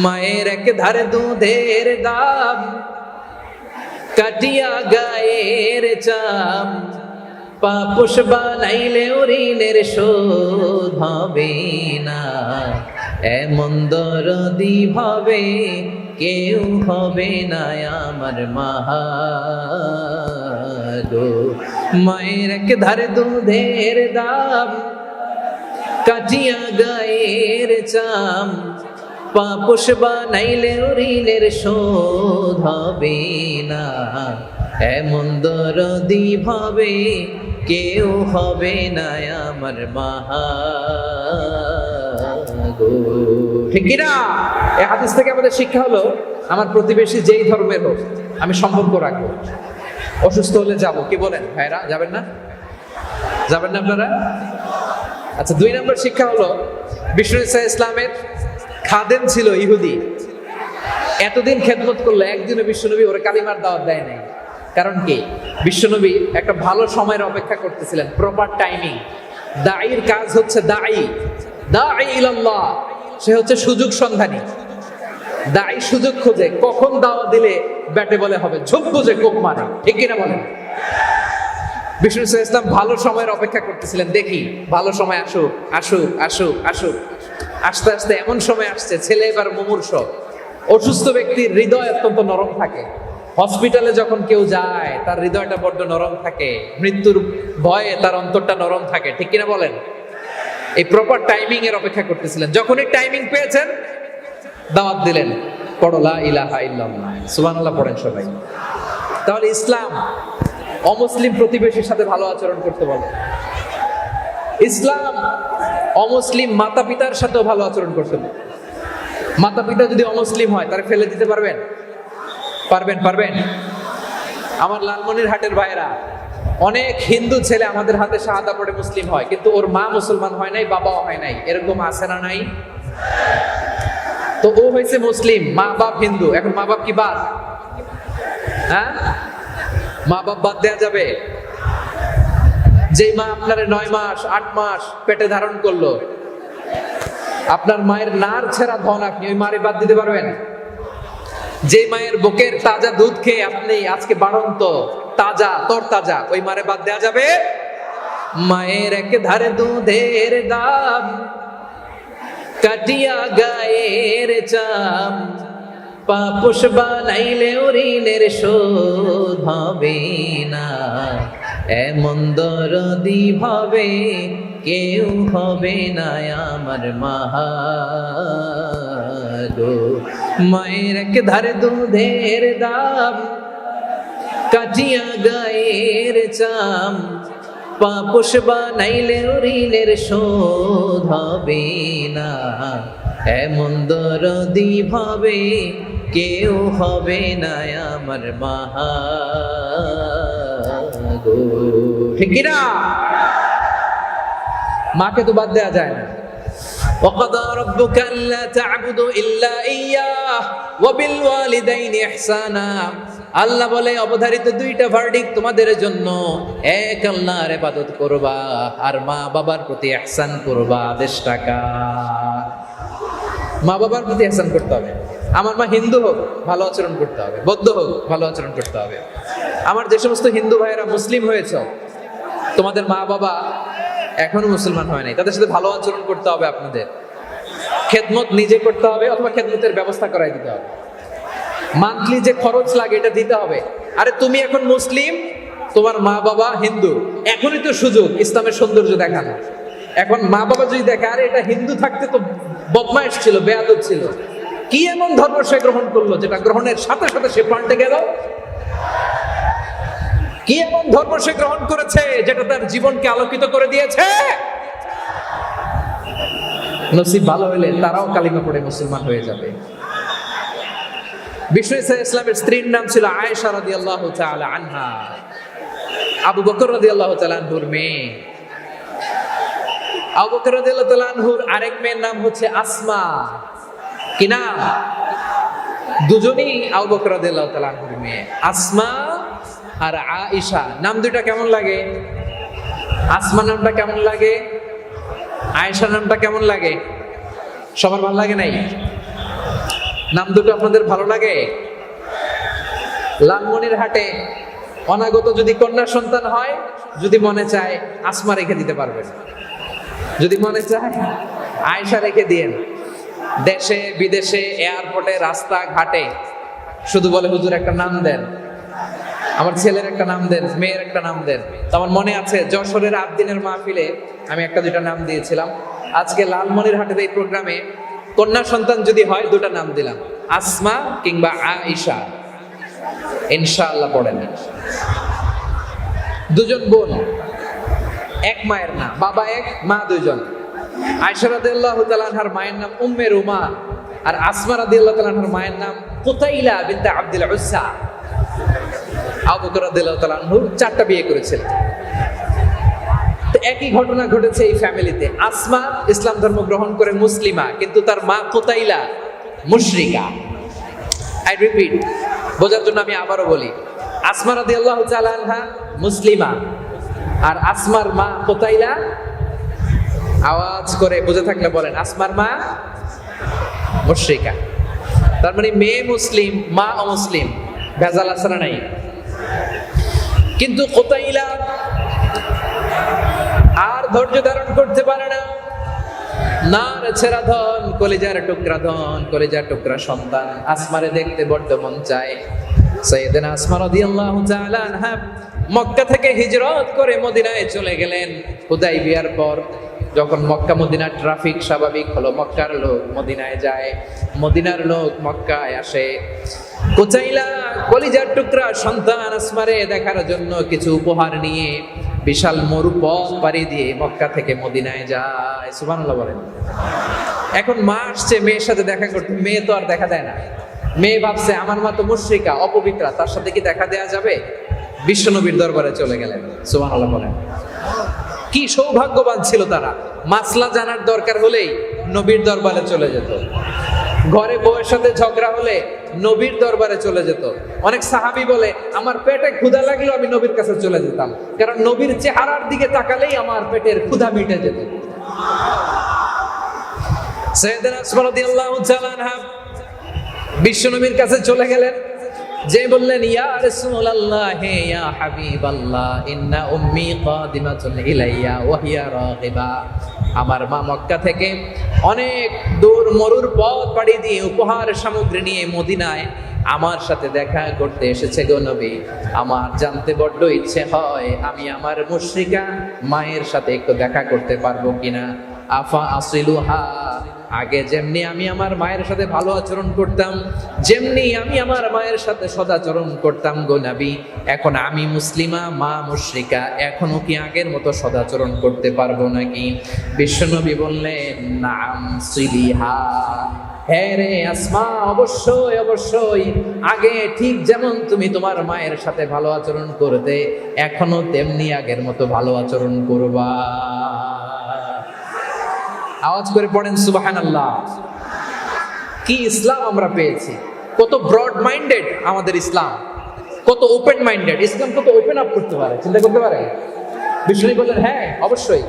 মায়ের এক ধারে দুধের দাম, কাটিয়া গায়ের চাম, পাপোশ বানাইলে ঋণের শোধ হবে না। এমন দরদি ভাবে কেউ হবে না আমার মাহাগো। মায়ের এক ধারে দুধের দাম, কাটিয়া গায়ের চাম, পাপোশ বানাইলে ঋণের শোধ হবে না। এমন দরদি ভাবে কেউ হবে না আমার মাহাগো। ঠিক কিনা? এই হাদিস থেকে আমাদের শিক্ষা হলো, আমার প্রতিবেশী যেই ধর্মের হোক আমি সম্পর্ক রাখবো। অসুস্থ হলে যাবো, কি বলেন ভাইরা? যাবেন না? যাবেন না আপনারা? আচ্ছা, 2 নম্বর শিক্ষা হলো, বিষ্ণু ঈসা ইসলামের খাদেম ছিল ইহুদি। এতদিন খেদমত করলো, একদিনও বিশ্বনবী ওর কালিমার দাওয়াত দেয় নাই। কারণ কি? বিশ্বনবী একটা ভালো সময়ের অপেক্ষা করতেছিলেন, প্রপার টাইমিং। দাঈর কাজ হচ্ছে দাঈ ইলাল্লাহ, সে হচ্ছে সুযোগ সন্ধানী। দাঈ সুযোগ খোঁজে, কখন দাওয়াত দিলে ব্যাটে বলে হবে, ঝোপ বুঝে কোপ মারে। ঠিক কিনা বলেন? বিষ্ণু ঈসা ইসলাম ভালো সময়ের অপেক্ষা করতেছিলেন, দেখি ভালো সময় আসুক আসুক আসুক আসুক। আস্তে আস্তে এমন সময় আসছে, ছেলে এবার মুমূর্ষ। অসুস্থ ব্যক্তির হৃদয় অত্যন্ত নরম থাকে। হসপিটালে যখন কেউ যায় তার হৃদয়টা বড্ড নরম থাকে, মৃত্যুর ভয়ে তার অন্তরটা নরম থাকে। ঠিক কিনা বলেন? এই প্রপার টাইমিং এর অপেক্ষা করতেছিলেন। যখনই টাইমিং পেয়েছেন, দাওয়াত দিলেন, পড়ো লা ইলাহা ইল্লাল্লাহ, সুবহানাল্লাহ পড়েন সবাই। তাহলে ইসলাম অমুসলিম প্রতিবেশীর সাথে ভালো আচরণ করতে বলে। ইসলাম অমুসলিম মাতা পিতার সাথেও ভালো আচরণ করতে বলে। মাতা পিতা যদি অমুসলিম হয়, তারা ফেলে দিতে পারবেন? পারবেন? আমার লালমনির হাটের ভাইরা, অনেক হিন্দু ছেলে আমাদের হাতে শাহাদা পড়ে মুসলিম হয়, কিন্তু ওর মা মুসলমান হয় নাই, বাবাও হয় নাই। এরকম আছে না নাই? তো ও হয়েছে মুসলিম, মা বাপ হিন্দু, এখন মা বাপ কি বাদ? হ্যাঁ, মা বাপ বাদ দেয়া যাবে? যে মা আপনার 9 মাস 8 মাস পেটে ধারণ করলো, আপনার মায়ের নার ছেঁড়া ধন, আপনি ওই মারে বাদ দিতে পারবেন? যে মায়ের বুকের তাজা দুধ খেয়ে আপনি আজকে বাড়ন্ত তাজা তরতাজা, ওই মারে বাদ দেয়া যাবে? মায়ের এক ধারে দুধের দাম, কাটিয়া গায়ের চাম, পাপোশ বানাইলে ঋণের শোধ হবে না। এমন দরদি ভাবে কেউ হবে না আমার মাহাগো। মায়ের এক ধারে দুধের দাম, কাটিয়া গায়ের চাম, পাপোশ বানাইলে ঋণের শোধ হবে না। এমন দরদি ভাবে কেউ হবে না আমার মাহাগো। ঠিক কিনা? মাকে তো বাদ দেয়া যায় না। وَقَضَى رَبُّكَ أَلَّا تَعْبُدُوا إِلَّا إِيَّاهُ وَبِالْوَالِدَيْنِ إِحْسَانًا। আল্লাহ বলে, অবধারিত 2টা ভার্ডিক্ট তোমাদের জন্য। এক, আল্লাহর ইবাদত করবা, আর মা বাবার প্রতি ইহসান করবা। আদেশটাকা মা বাবার প্রতি ইহসান করতে হবে। আমার মা হিন্দু হোক, ভালো আচরণ করতে হবে। বৌদ্ধ হোক, ভালো আচরণ করতে হবে। আমার যে সমস্ত হিন্দু ভাইয়েরা মুসলিম হয়েছ, তোমাদের মা বাবা এখনো মুসলমান হয় নাই, তাদের সাথে ভালো আচরণ করতে হবে। আপনাদের খেদমত নিজে করতে হবে, অথবা খেদমতের ব্যবস্থা করাই দিতে হবে। মান্থলি যে খরচ লাগে এটা দিতে হবে। আরে তুমি এখন মুসলিম, তোমার মা বাবা হিন্দু, এখনই তো সুযোগ ইসলামের সৌন্দর্য দেখানো। এখন মা বাবা যদি দেখে, আরে এটা হিন্দু থাকতে তো বদমাইশ ছিল, বেয়াদব ছিল, কি এমন ধর্ম সে গ্রহণ করলো যেটা গ্রহণের সাথে সাথে সে পাল্টে গেল? কি এমন ধর্ম সে গ্রহণ করেছে যেটা তার জীবনকে আলোকিত করে দিয়েছে? নসিব ভালো হলে তারাও কালিমা পড়ে মুসলমান হয়ে যাবে। বিষ্ণু ঈসা ইসলামের স্ত্রীর নাম ছিল আয়েশা রাদিয়াল্লাহু তাআলা আনহা, আবু বকর রাদিয়াল্লাহু তাআলা আনহুর মেয়ে। আবু বকর রাদিয়াল্লাহু তাআলা আনহুর আরেক মেয়ের নাম হচ্ছে আসমা। কি নাম? দুজনেই আবু বকর রাদিয়াল্লাহু তাআলা আনহুর মেয়ে, আসমা আর আয়েশা। নাম দুইটা কেমন লাগে? আসমা নামটা কেমন লাগে? আয়েশা নামটা কেমন লাগে? সবার ভালো লাগে নাই? নাম দুটো আপনাদের ভালো লাগে? লালমনিরহাটে অনাগত যদি কন্যা সন্তান হয়, যদি মনে চায় আসমা রেখে দিতে পারবেন, যদি মনে চায় আয়েশা রেখে দিয়েন। দেশে বিদেশে এয়ারপোর্টে রাস্তা ঘাটে শুধু বলে হুজুর একটা নাম দেন, আমার ছেলের একটা নাম দেন, মেয়ের একটা নাম দেন। তো আমার মনে আছে যশোরের আবদিনের মাহফিলে আমি একটা দুটা নাম দিয়েছিলাম। আজকে লালমনিরহাটের এই প্রোগ্রামে কন্যা সন্তান যদি হয় দুটা নাম দিলাম, আসমা কিংবা আয়েশা। ইনশাআল্লাহ পড়েন। দুজন বোন, এক মায়ের না, বাবা এক মা দুইজন। আয়েশা রাদিয়াল্লাহু তাআলা আনহার মায়ের নাম উম্মে রুমান, আর আসমা রাদিয়াল্লাহু তাআলা আনহার মায়ের নাম কুতাইলা বিনত আব্দুল উজ্জা। আবু বকর রাদিয়াল্লাহু তাআলা আনহু 4টা বিয়ে করেছিলেন। তো একই ঘটনা ঘটেছে এই ফ্যামিলিতে। আসমা ইসলাম ধর্ম গ্রহণ করে মুসলিমা, কিন্তু তার মা কুতাইলা মুশরিকা। আই রিপিট, বোঝার জন্য আমি আবারও বলি, আসমা রাদিয়াল্লাহু তাআলা আনহা মুসলিমা, আর আসমার মা কুতাইলা, আওয়াজ করে বুঝে থাকলে বলেন, আসমার মা মুশরিকা। তার মানে মেয়ে মুসলিম, মা অমুসলিম, ভেজাল আছে না নাই? কিন্তু কুতাইলা আর ধৈর্য ধারণ করতে পারে না। নার ছেড়া ধন, কলিজার টুকরা ধন, কলিজার টুকরা সন্তান আসমারে দেখতে বড্ড মন চায়। সাইয়েদনা আসমা রাদিয়াল্লাহু তাআলা আনহা মক্কা থেকে হিজরত করে মদিনায় চলে গেলেন। হুদাইবিয়ার পর যখন মক্কা মদিনার ট্রাফিক স্বাভাবিক হলো, মক্কার লোক মদিনায় যায়, মদিনার লোক মক্কায় আসে। কুতাইলা কলিজার টুকরা সন্তান আসমারে দেখার জন্য কিছু উপহার নিয়ে বিশাল মরুপথ পাড়ি দিয়ে মক্কা থেকে মদিনায় যায়। সুবহানাল্লাহ বলেন। এখন মা আসছে মেয়ের সাথে দেখা করতে, মেয়ে তো আর দেখা দেয় না। মেয়ে ভাবছে আমার মা তো মুশরিকা, অপবিত্রা, তার সাথে কি দেখা দেয়া যাবে? বিশ্বনবীর দরবারে চলে গেলেন। সুবহানাল্লাহ বলেন। কি সৌভাগ্যবান ছিল তারা, মাসলা জানার দরকার হলেই নবীর দরবারে চলে যেত। ঘরে বউয়ের সাথে ঝগড়া হলে নবীর দরবারে চলে যেত। অনেক সাহাবী বলে আমার পেটে ক্ষুধা লাগলো আমি নবীর কাছে চলে যেতাম, কারণ নবীর চেহারার দিকে তাকালেই আমার পেটের ক্ষুধা মিটে যেত। সাইয়েদনা আসমা রাদিয়াল্লাহু তাআলা আনহা বিশ্বনবীর কাছে চলে গেলেন, যে বললেন ইয়া রাসূলুল্লাহ ইয়া হাবিবাল্লাহ ইন্না উম্মি কাদিমাতুন ইলাইয়া ওয়া হিয়া রাগিবা। আমার মা মক্কা থেকে অনেক দূর মরুর পথ পাড়ি দিয়ে উপহার সামগ্রী নিয়ে মদিনায় আমার সাথে দেখা করতে এসেছে গো নবী। আমার জানতে বড্ড ইচ্ছে হয় আমি আমার মুশরিকা মায়ের সাথে একটু দেখা করতে পারবো কিনা। আফা আসিলুহা, আগে যেমনি আমি আমার মায়ের সাথে ভালো আচরণ করতাম, যেমনি আমি আমার মায়ের সাথে সদাচরণ করতাম গো নবী, এখন আমি মুসলিমা মা মুশরিকা, এখনো কি আগের মতো সদাচরণ করতে পারবো নাকি? বিশ্বনবী বললেন নাম সিলিহা, হ্যাঁ রে আসমা, অবশ্যই অবশ্যই, আগে ঠিক যেমন তুমি তোমার মায়ের সাথে ভালো আচরণ করতে, এখনো তেমনি আগের মতো ভালো আচরণ করবা। আওয়াজ করে পড়েন সুবহানাল্লাহ। কি ইসলাম আমরা পেয়েছি! কত ব্রড মাইন্ডেড আমাদের ইসলাম, কত ওপেন মাইন্ডেড ইসলাম, কত ওপেন আপ করতে পারে, চিন্তা করতে পারে। বিষ্ণু বললেন হ্যাঁ অবশ্যই,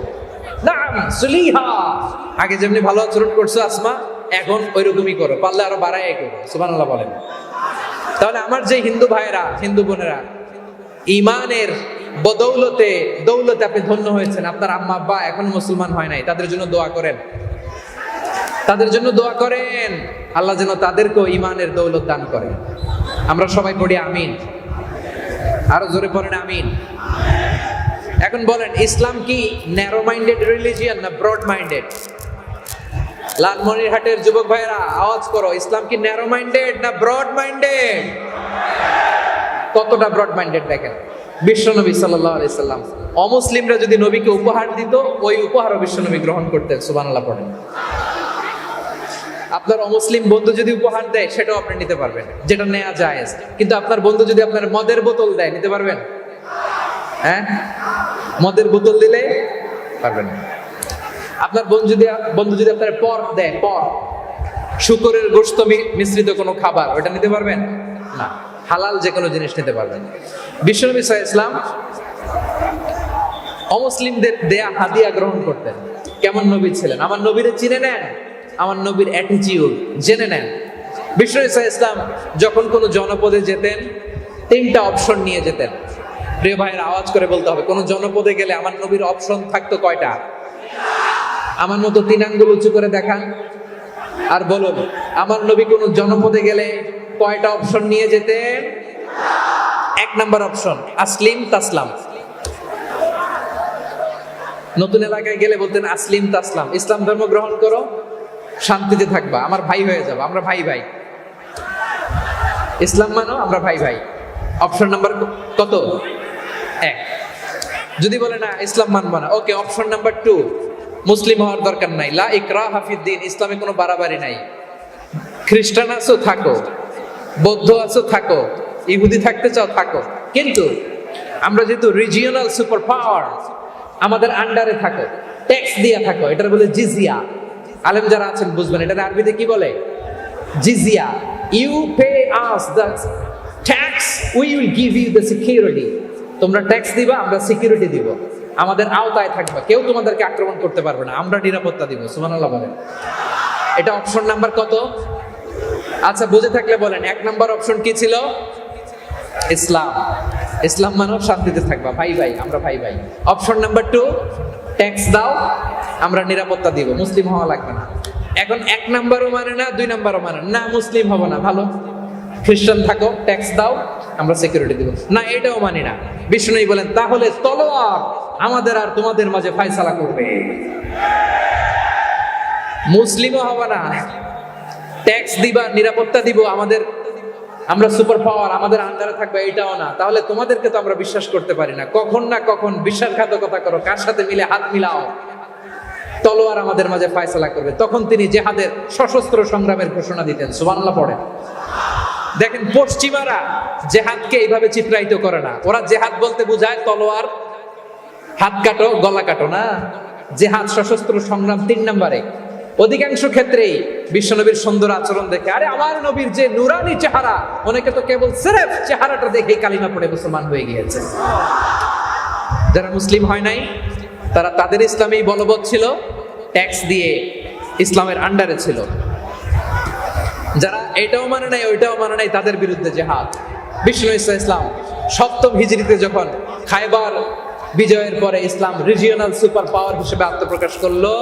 নাম সুলিহা, আগে যেমনি ভালো আচরণ করছো আসমা, এখন ওইরকমই করো, পারলে আরো বাড়াই করো। সুবহানাল্লাহ বলেন। তাহলে আমার যে হিন্দু ভাইয়েরা, হিন্দু বোনেরা, ইমানের বদৌলতে দৌলতে আপনি ধন্য হয়েছেন, আপনার আম্মা আব্বা এখন মুসলমান হয় নাই, তাদের জন্য দোয়া করেন, তাদের জন্য দোয়া করেন, আল্লাহ যেন তাদেরকেও ইমানের দৌলত দান করেন। আমরা সবাই পড়ি আমিন, আরো জোরে পড়েন আমিন। এখন বলেন ইসলাম কি ন্যারো মাইন্ডেড রিলিজিয়ান না ব্রড মাইন্ডেড? লালমনিরহাটের যুবক ভাইয়েরা আওয়াজ করো, ইসলাম কি ন্যারো মাইন্ডেড না ব্রড মাইন্ডেড? কতটা ব্রড মাইন্ডেড দেখেন। বিশ্বনবী সাল্লাল্লাহু আলাইহি সাল্লাম অমুসলিমরা যদি নবীকে উপহার দিত, ওই উপহারও বিশ্বনবী গ্রহণ করতেন। সুবহানাল্লাহ পড়েন। আপনার অমুসলিম বন্ধু যদি উপহার দেয় সেটাও আপনি নিতে পারবেন, যেটা নেওয়া জায়েজ। কিন্তু আপনার বন্ধু যদি আপনার মদের বোতল দেয়, নিতে পারবেন? হ্যাঁ, মদের বোতল দিলে পারবেন না। আপনার বন্ধু যদি আপনার পর্ক দেয়, পর্ক, শুকরের গোশত মিশ্রিত কোনো খাবার, ওটা নিতে পারবেন না। হালাল যে কোনো জিনিস নিতে পারবেন। বিশ্বনবী সাল্লাল্লাহু আলাইহি ওয়াসাল্লাম অমুসলিমদের দেয়া হাদিয়া গ্রহণ করতেন। কেমন নবী ছিলেন? আমার নবীরে চিনে নেন, আমার নবীর অ্যাটিটিউড জেনে নেন। বিষ্ণু ঈসা ইসলাম যখন কোন জনপদে যেতেন 3টা অপশন নিয়ে যেতেন। প্রিয় ভাইয়ের আওয়াজ করে বলতে হবে, কোন জনপদে গেলে আমার নবীর অপশন থাকতো কয়টা? আমার মতো 3 আঙ্গুল উঁচু করে দেখান আর বলুন, আমার নবী কোন জনপদে গেলে কয়টা অপশন নিয়ে যেতেন? 1 নাম্বার অপশন আসলিম তাসলাম। নতুন এলাকায় গেলে বলতেন আসলিম তাসলাম, ইসলাম ধর্ম গ্রহণ করো, শান্তিতে থাকবা, আমার ভাই হয়ে যাবো, আমরা ভাই ভাই। ইসলাম মানো, আমরা ভাই ভাই। অপশন নাম্বার কত? 1। যদি বলে না ইসলাম মানবো না, ওকে, অপশন নাম্বার 2, মুসলিম হওয়ার দরকার নাই, লা ইকরাহা ফিদ্দিন, ইসলামে কোনো বাড়াবাড়ি নাই। খ্রিস্টান আছো থাকো, বৌদ্ধ আছো থাকো, ইহুদি থাকতে চাও থাকো, কিন্তু আমরা যেহেতু রিজিওনাল সুপার পাওয়ার, আমাদের আন্ডারে থাকো, ট্যাক্স দিয়ে থাকো, এটার বলে জিজিয়া। আলেম যারা আছেন বুঝবেন, এটা আরবিতে কি বলে? জিজিয়া। You pay us the tax, we will give you the security. তোমরা ট্যাক্স দিবা, আমরা সিকিউরিটি দিব, আমাদের আওতায় থাকবা, কেউ তোমাদেরকে আক্রমণ করতে পারবে না, আমরা নিরাপত্তা দিব। সুবহানাল্লাহ বলেন। এটা অপশন নাম্বার কত? আচ্ছা, বুঝে থাকলে বলেন 1 নাম্বার অপশন কি ছিল? ইসলাম। ইসলাম মানব, শান্তিতে থাকবা, ভাই ভাই, আমরা ভাই ভাই। অপশন নাম্বার 2, ট্যাক্স দাও, আমরা নিরাপত্তা দিব, মুসলিম হওয়া লাগবে না। এখন 1 নাম্বারও মানে না, 2 নাম্বারও মানে না, মুসলিম হবো না, ভালো, খ্রিস্টান থাকো, ট্যাক্স দাও, আমরা সিকিউরিটি দিব না, এটাও মানি না। বিষ্ণু বলেন, তাহলে তলোয়ার আমাদের আর তোমাদের মাঝে ফয়সালা করবে। মুসলিমও হবে না, ট্যাক্স দিবা, নিরাপত্তা দিব, আমরা সুপার পাওয়ার, আমাদের আন্ডারে থাকবে, এটাও না। তাহলে তোমাদেরকে তো আমরা বিশ্বাস করতে পারি না, কখন না কখন বিশ্বাসঘাতকতা করো, কার সাথে মিলে হাত মিলাও, তলোয়ার আমাদের মাঝে ফয়সালা করবে। তখন তিনি জিহাদের সশস্ত্র সংগ্রামের ঘোষণা দিতেন। সুবহানাল্লাহ পড়েন। দেখেন, পশ্চিমারা জেহাদকে এইভাবে চিত্রায়িত করে না। ওরা জেহাদ বলতে বোঝায় তলোয়ার, হাত কাটো, গলা কাটো না। জেহাদ সশস্ত্র সংগ্রাম 3 নম্বরে। অধিকাংশ ক্ষেত্রেই বিশ্বনবীর সুন্দর আচরণ দেখে, আরে আমার নবীর যে নুরানি চেহারা, অনেকে তো কেবল সিরেফ চেহারাটা দেখেই কালিমা পড়ে মুসলমান হয়ে গিয়েছে। যারা মুসলিম হয় নাই, তারা তাদের ইসলামেই বলবৎ ছিল, ট্যাক্স দিয়ে ইসলামের আন্ডারে ছিল। যারা এটাও মানে নাই, ওইটাও মানে নাই, তাদের বিরুদ্ধে জেহাদ। বিষ্ণু ঈসা ইসলাম 7ম হিজরিতে যখন খায়বার বিজয়ের পরে ইসলাম রিজিওনাল সুপার পাওয়ার হিসেবে আত্মপ্রকাশ করলো,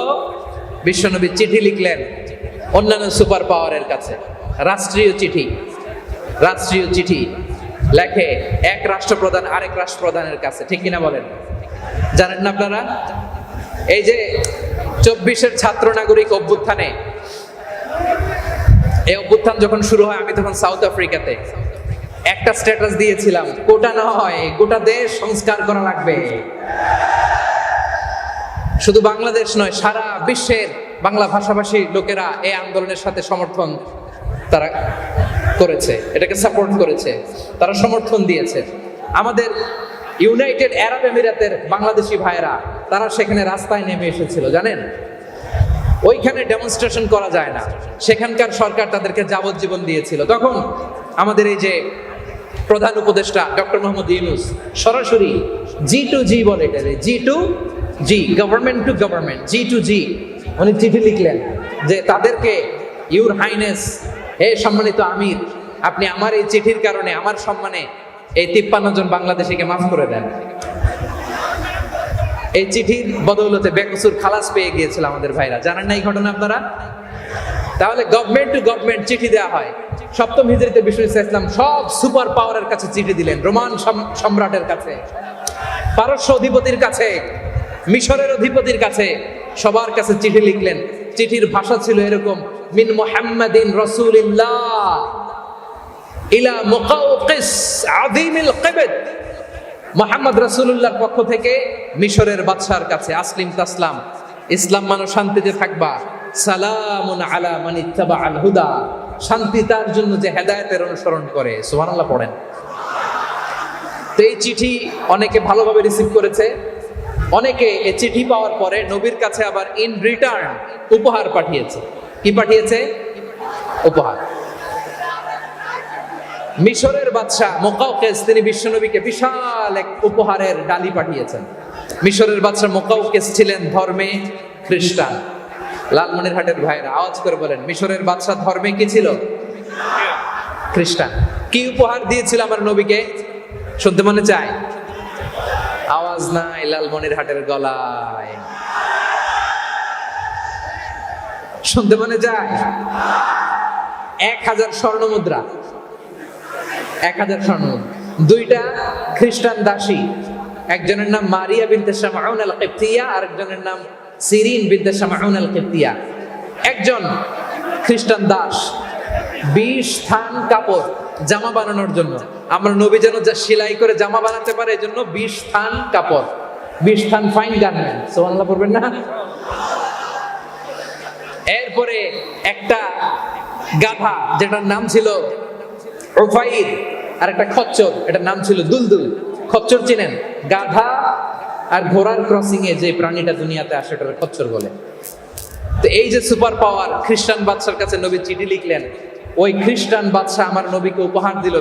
বিশ্বনবী চিঠি লিখলেন অন্যান্য সুপার পাওয়ারের কাছে, রাষ্ট্রীয় চিঠি লেখে এক রাষ্ট্রপ্রধান আরেক রাষ্ট্রপ্রধানের কাছে। ঠিক কিনা বলেন? জানেন না আপনারা? এই যে 24-এর ছাত্র নাগরিক অভ্যুত্থানে, এই অভ্যুত্থান যখন শুরু হয়, আমি তখন সাউথ আফ্রিকাতে একটা স্ট্যাটাস দিয়েছিলাম, কোটা নয়, গোটা দেশ সংস্কার করা লাগবে। শুধু বাংলাদেশ নয়, সারা বিশ্বের বাংলা ভাষাভাষী লোকেরা এই আন্দোলনের সাথে সমর্থন তারা করেছে, এটাকে সাপোর্ট করেছে, তারা সমর্থন দিয়েছে। আমাদের ইউনাইটেড আরব আমিরাতের বাংলাদেশি ভাইয়েরা, তারা সেখানে রাস্তায় নেমে এসেছিল, জানেন? ওইখানে ডেমনস্ট্রেশন করা যায় না, সেখানকার সরকার তাদেরকে যাবজ্জীবন দিয়েছিল। তখন আমাদের এই যে প্রধান উপদেষ্টা ডক্টর মোহাম্মদ ইউনূস সরাসরি G2G বলে, এটারে G2G, government to government, G2G, উনি চিঠি লিখলেন যে তাদেরকে, ইউর হাইনেস, হে সম্মানিত আমির, আপনি আমার এই চিঠির কারণে, আমার সম্মানে এই 53 জন বাংলাদেশিকে মাফ করে দেন। এই চিঠির বদৌলতে বেকসুর খালাস পেয়ে গিয়েছিল আমাদের ভাইরা। জানেন না এই ঘটনা আপনারা? তাহলে গভর্নমেন্ট টু গভর্নমেন্ট চিঠি দেওয়া হয়। 7ম হিজরিতে বিষ্ণু ঈসা ইসলাম সব সুপার পাওয়ারের কাছে চিঠি দিলেন, রোমান সম্রাটের কাছে, পারস্য অধিপতির কাছে, মিশরের অধিপতির কাছে, সবার কাছে চিঠি লিখলেন। চিঠির ভাষা ছিল এরকম, মিন মুহাম্মাদিন রাসূলিল্লাহ ইলা মুকাওকিস আযীমিল কিবত, মুহাম্মদ রাসূলুল্লাহর পক্ষ থেকে মিশরের বাদশার কাছে, আসলিম তাসলাম, ইসলাম মানো, শান্তিতে থাকবা, সালামুন আলা মান ইত্তাবাআল হুদা, শান্তি তার জন্য যে হেদায়েতের অনুসরণ করে। সুবহানাল্লাহ পড়েন। তো এই চিঠি অনেকে ভালোভাবে রিসিভ করেছে, অনেকে এই চিঠি পাওয়ার পরে নবীর কাছে আবার ইন রিটার্ন উপহার পাঠিয়েছে। কি পাঠিয়েছে? উপহার। মিশরের বাদশা মুকাওকিস, তিনি বিশ্বনবীকে বিশাল এক উপহারের ডালি পাঠিয়েছেন। মিশরের বাদশা মুকাওকিস ছিলেন ধর্মে খ্রিস্টান। লালমনিরহাটের ভাইরা আওয়াজ করে বলেন, মিশরের বাদশা ধর্মে কি ছিল? খ্রিস্টান। কি উপহার দিয়েছিল আমার নবীকে? শুনতে মনে চায়? আওয়াজ নাই লালমনিরহাটের গলায়। শুনতে মনে যায়? 1000 স্বর্ণ মুদ্রা। 1000 স্বর্ণ মুদ্রা। 2টা খ্রিস্টান দাসী, একজনের নাম মারিয়া বিনতে শামউন আল কিবতিয়া, আর একজনের নাম সিরিন বিনতে শামউন আল কিবতিয়া। একজন খ্রিস্টান দাস 20 থান কাপড় জামা বানানোর জন্য, আমরা নবী যেন যা সেলাই করে জামা বানাতে পারে এজন্য 20 থান কাপড়, 20 থান ফাইন গার্মেন্ট। সুবহানাল্লাহ পড়বেন না? এরপরে একটা গাধা যেটার নাম ছিল উফাইর, আর একটা খচ্চর, এটার নাম ছিল দুলদুল। খচ্চর চিনেন? গাধা আর ঘোড়ার ক্রসিং এ যে প্রাণীটা দুনিয়াতে আসে ওটার খচ্চর বলে। তো এই যে সুপার পাওয়ার, খ্রিস্টান বাদশার কাছে নবী চিঠি লিখলেন, ওই খ্রিস্টান বাদশা আমার নবীকে উপহার দিল।